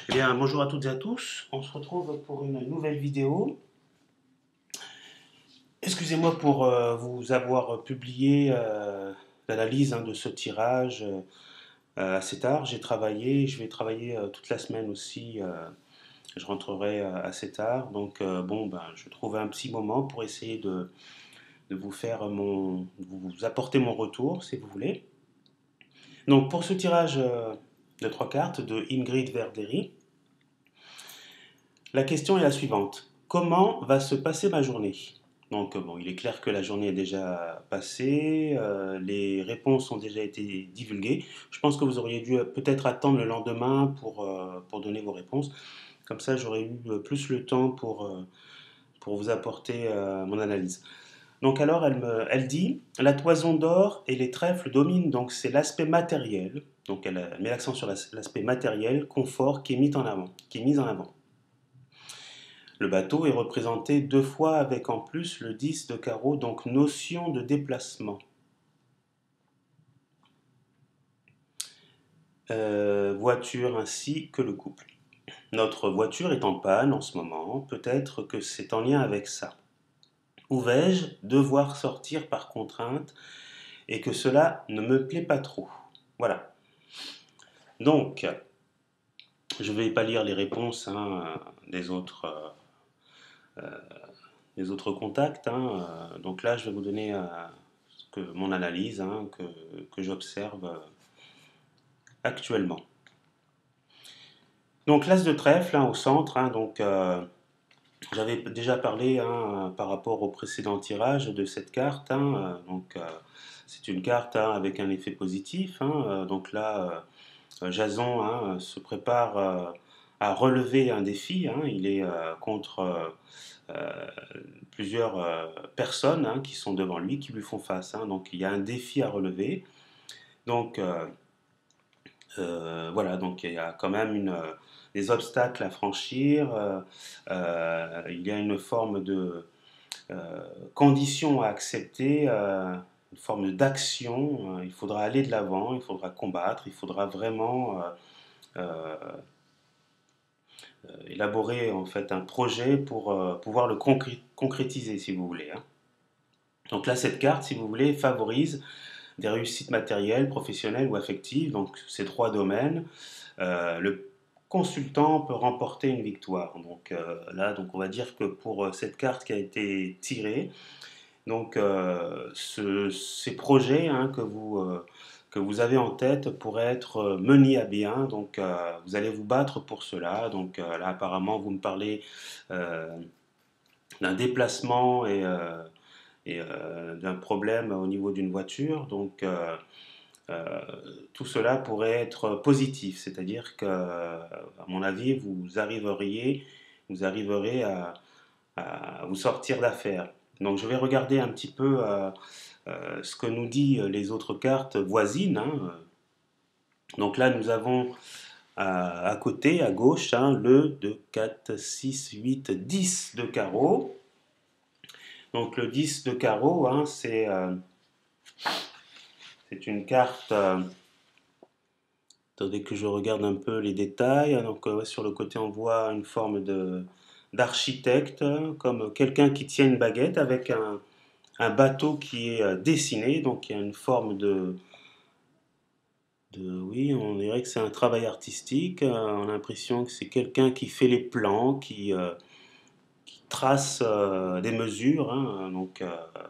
Eh bien, bonjour à toutes et à tous. On se retrouve pour une nouvelle vidéo. Excusez-moi pour vous avoir publié l'analyse de ce tirage assez tard. J'ai travaillé, je vais travailler toute la semaine aussi. Je rentrerai assez tard. Donc, bon, ben, je trouve un petit moment pour essayer de vous faire vous apporter mon retour, si vous voulez. Donc, pour ce tirage de trois cartes de Ingrid Verderi, la question est la suivante. Comment va se passer ma journée? Donc, bon, il est clair que la journée est déjà passée, les réponses ont déjà été divulguées. Je pense que vous auriez dû peut-être attendre le lendemain pour donner vos réponses. Comme ça, j'aurais eu plus le temps pour vous apporter mon analyse. Donc alors, elle dit, la toison d'or et les trèfles dominent, donc c'est l'aspect matériel. Donc elle met l'accent sur l'aspect matériel, confort, qui est mis en avant, qui est mis en avant. Le bateau est représenté deux fois avec en plus le 10 de carreau, donc notion de déplacement. Voiture ainsi que le couple. Notre voiture est en panne en ce moment, peut-être que c'est en lien avec ça. Ou vais-je devoir sortir par contrainte et que cela ne me plaît pas trop? Voilà. Donc, je ne vais pas lire les réponses des autres contacts. Donc là, je vais vous donner mon analyse que j'observe actuellement. Donc l'as de trèfle au centre, j'avais déjà parlé par rapport au précédent tirage de cette carte. C'est une carte avec un effet positif. Donc là, Jason se prépare à relever un défi. Il est contre euh, plusieurs personnes qui sont devant lui, qui lui font face. Donc il y a un défi à relever. Donc voilà, donc il y a quand même des obstacles à franchir. Il y a une forme de condition à accepter, une forme d'action. Il faudra aller de l'avant, il faudra combattre, il faudra vraiment euh, élaborer en fait un projet pour pouvoir le concrétiser, si vous voulez. Donc là, cette carte, si vous voulez, favorise des réussites matérielles, professionnelles ou affectives, donc ces trois domaines. Le consultant peut remporter une victoire. Donc là, donc on va dire que pour cette carte qui a été tirée, donc ces projets que vous avez en tête pourraient être menés à bien. Donc vous allez vous battre pour cela. Donc là, apparemment, vous me parlez euh, d'un déplacement et d'un problème au niveau d'une voiture. Donc euh, tout cela pourrait être positif, c'est-à-dire que, à mon avis, vous arriverez à vous sortir d'affaire. Donc je vais regarder un petit peu ce que nous dit les autres cartes voisines. Donc là, nous avons à côté, à gauche, le 2, 4, 6, 8, 10 de carreau. Donc le 10 de carreau, c'est une carte. Attendez que je regarde un peu les détails. Donc ouais, sur le côté, on voit une forme d'architecte, comme quelqu'un qui tient une baguette avec un bateau qui est dessiné. Donc il y a une forme oui, on dirait que c'est un travail artistique. On a l'impression que c'est quelqu'un qui fait les plans, qui trace des mesures. Donc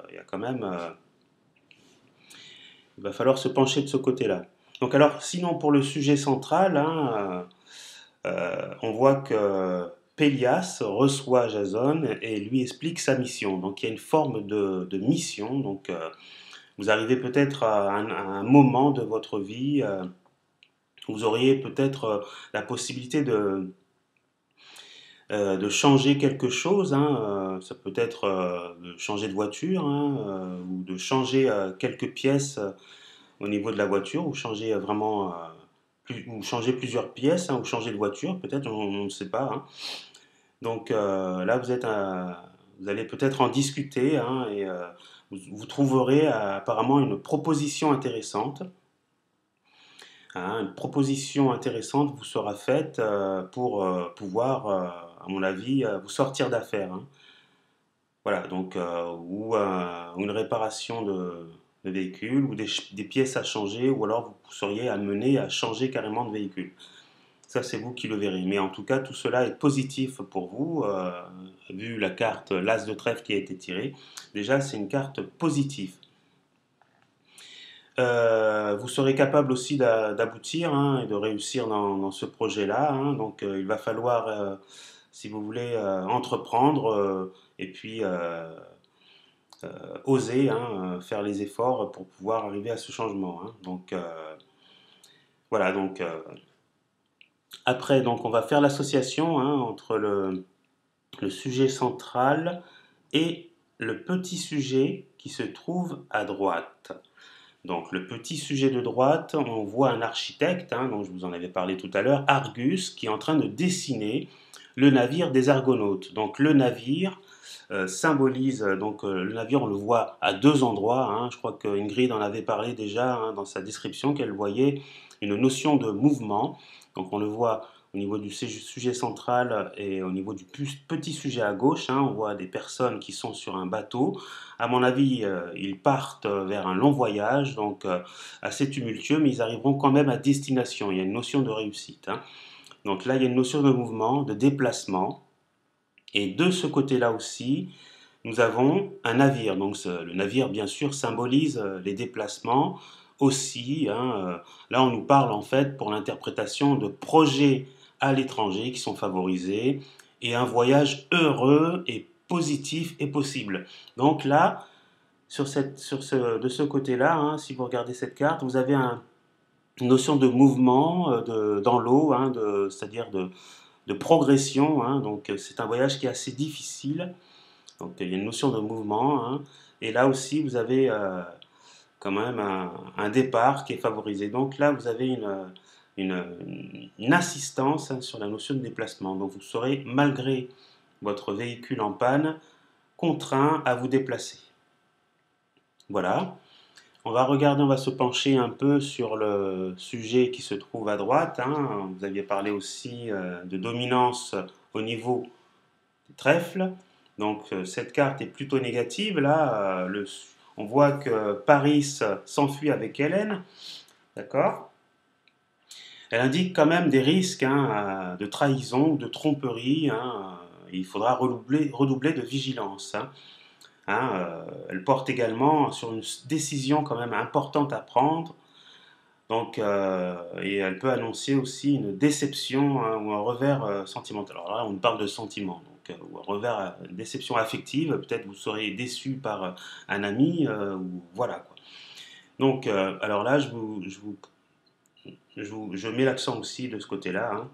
il y a quand même, il va falloir se pencher de ce côté-là. Donc alors, sinon pour le sujet central, on voit que Pélias reçoit Jason et lui explique sa mission. Donc il y a une forme de mission. Donc vous arrivez peut-être à un moment de votre vie où vous auriez peut-être la possibilité de changer quelque chose. Ça peut être de changer de voiture ou de changer quelques pièces au niveau de la voiture ou changer vraiment ou changer plusieurs pièces ou changer de voiture peut-être on ne sait pas. Donc là, vous allez peut-être en discuter et vous trouverez apparemment une proposition intéressante. hein. Une proposition intéressante vous sera faite pour pouvoir, à mon avis, vous sortir d'affaires, hein. Voilà, donc, ou une réparation de véhicule, ou des pièces à changer, ou alors vous seriez amené à changer carrément de véhicule. Ça, c'est vous qui le verrez. Mais en tout cas, tout cela est positif pour vous, vu la carte l'As de trèfle qui a été tirée. Déjà, c'est une carte positive. Vous serez capable aussi d'aboutir, hein, et de réussir dans ce projet-là, hein. Donc, il va falloir, si vous voulez, entreprendre, et puis oser, hein, faire les efforts pour pouvoir arriver à ce changement, hein. Donc, voilà. Donc, après, donc, on va faire l'association, hein, entre le sujet central et le petit sujet qui se trouve à droite. Donc le petit sujet de droite, on voit un architecte, hein, dont je vous en avais parlé tout à l'heure, Argus, qui est en train de dessiner le navire des Argonautes. Donc le navire symbolise, le navire on le voit à deux endroits, hein. Je crois qu'Ingrid en avait parlé déjà, hein, dans sa description, qu'elle voyait une notion de mouvement. Donc on le voit au niveau du sujet central et au niveau du petit sujet à gauche, hein. On voit des personnes qui sont sur un bateau. À mon avis, ils partent vers un long voyage, donc assez tumultueux, mais ils arriveront quand même à destination. Il y a une notion de réussite, hein. Donc là, il y a une notion de mouvement, de déplacement. Et de ce côté-là aussi, nous avons un navire. Donc le navire, bien sûr, symbolise les déplacements aussi, hein. Là, on nous parle en fait pour l'interprétation de projets à l'étranger qui sont favorisés, et un voyage heureux et positif est possible. Donc là, de ce côté-là, hein, si vous regardez cette carte, vous avez une notion de mouvement dans l'eau, hein, c'est-à-dire de progression, hein. Donc c'est un voyage qui est assez difficile. Donc il y a une notion de mouvement, hein. Et là aussi, vous avez quand même un départ qui est favorisé. Donc là, vous avez une insistance, hein, sur la notion de déplacement. Donc vous serez, malgré votre véhicule en panne, contraint à vous déplacer. Voilà. On va regarder, on va se pencher un peu sur le sujet qui se trouve à droite, hein. Vous aviez parlé aussi de dominance au niveau des trèfles. Donc cette carte est plutôt négative. Là, on voit que Paris s'enfuit avec Hélène. D'accord. Elle indique quand même des risques, hein, de trahison ou de tromperie, hein. Il faudra redoubler de vigilance, hein. Hein, elle porte également sur une décision quand même importante à prendre. Donc, et elle peut annoncer aussi une déception, hein, ou un revers sentimental. Alors là, on parle de sentiment, donc, ou un revers, une déception affective. Peut-être vous serez déçu par un ami, ou voilà quoi. Donc, alors là, je mets l'accent aussi de ce côté-là, hein,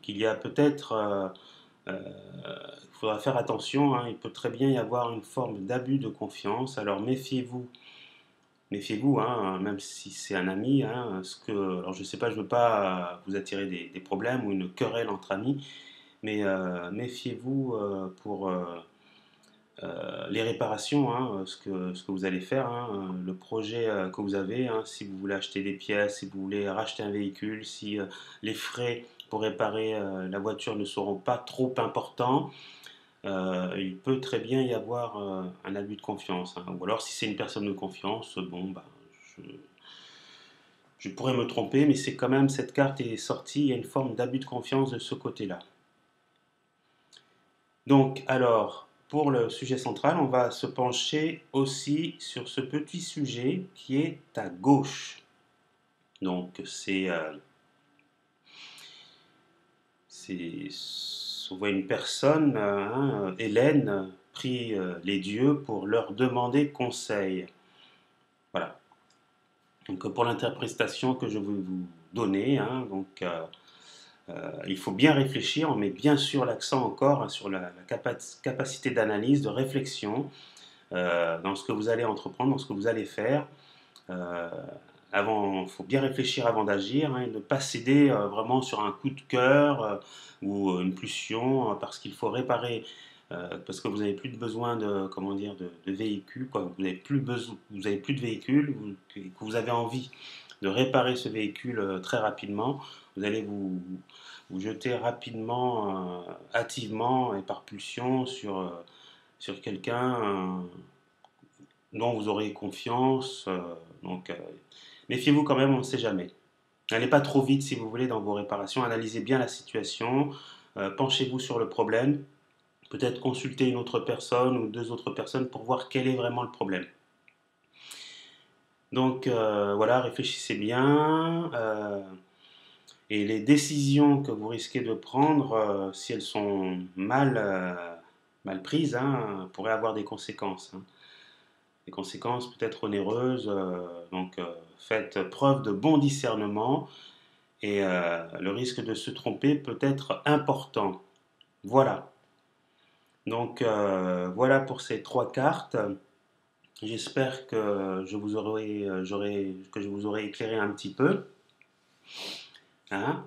qu'il y a peut-être, il faudra faire attention, hein. Il peut très bien y avoir une forme d'abus de confiance. Alors méfiez-vous, hein, même si c'est un ami, hein, alors je sais pas, je veux pas vous attirer des problèmes ou une querelle entre amis, mais méfiez-vous pour les réparations, hein, ce que vous allez faire, hein, le projet que vous avez, hein, si vous voulez acheter des pièces, si vous voulez racheter un véhicule, si les frais pour réparer la voiture ne seront pas trop importants, il peut très bien y avoir un abus de confiance, hein. Ou alors si c'est une personne de confiance, bon, bah, je, je pourrais me tromper, mais c'est quand même, cette carte est sortie, il y a une forme d'abus de confiance de ce côté-là. Donc, alors, pour le sujet central, on va se pencher aussi sur ce petit sujet qui est à gauche. Donc, on voit une personne, hein, Hélène, prie les dieux pour leur demander conseil. Voilà. Donc, pour l'interprétation que je vais vous donner, hein, donc, il faut bien réfléchir. On met bien sûr l'accent encore, hein, sur la capacité d'analyse, de réflexion, dans ce que vous allez entreprendre, dans ce que vous allez faire. Euh, il faut bien réfléchir avant d'agir, hein, et ne pas céder vraiment sur un coup de cœur, ou une pulsion, parce qu'il faut réparer, parce que vous n'avez plus de besoin de, comment dire, de véhicule, quoi. Vous n'avez plus de véhicule, que vous avez envie de réparer ce véhicule très rapidement. Vous allez vous jeter rapidement, hâtivement et par pulsion sur quelqu'un dont vous aurez confiance. Méfiez-vous quand même, on ne sait jamais. N'allez pas trop vite si vous voulez dans vos réparations. Analysez bien la situation. Penchez-vous sur le problème. Peut-être consulter une autre personne ou deux autres personnes pour voir quel est vraiment le problème. Donc voilà, réfléchissez bien. Et les décisions que vous risquez de prendre, si elles sont mal prises, hein, pourraient avoir des conséquences. Hein. Des conséquences peut-être onéreuses. Faites preuve de bon discernement et le risque de se tromper peut être important. Voilà. Donc voilà pour ces 3 cartes. J'espère que que je vous aurai éclairé un petit peu. Hein.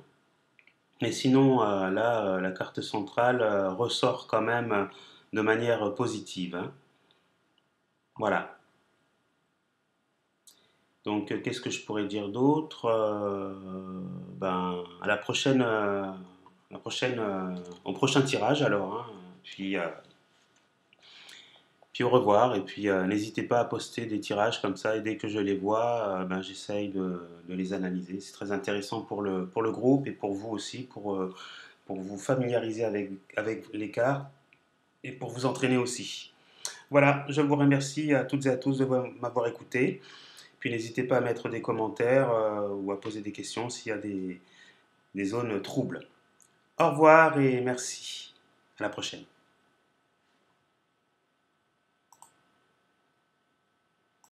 Mais sinon, là, la carte centrale ressort quand même de manière positive. Hein. Voilà. Donc, qu'est-ce que je pourrais dire d'autre à au prochain tirage alors. Hein. Puis au revoir. Et puis n'hésitez pas à poster des tirages comme ça. Et dès que je les vois, j'essaye de les analyser. C'est très intéressant pour le groupe et pour vous aussi, pour vous familiariser avec les cartes et pour vous entraîner aussi. Voilà, je vous remercie à toutes et à tous de m'avoir écouté. Puis n'hésitez pas à mettre des commentaires ou à poser des questions s'il y a des zones troubles. Au revoir et merci. À la prochaine.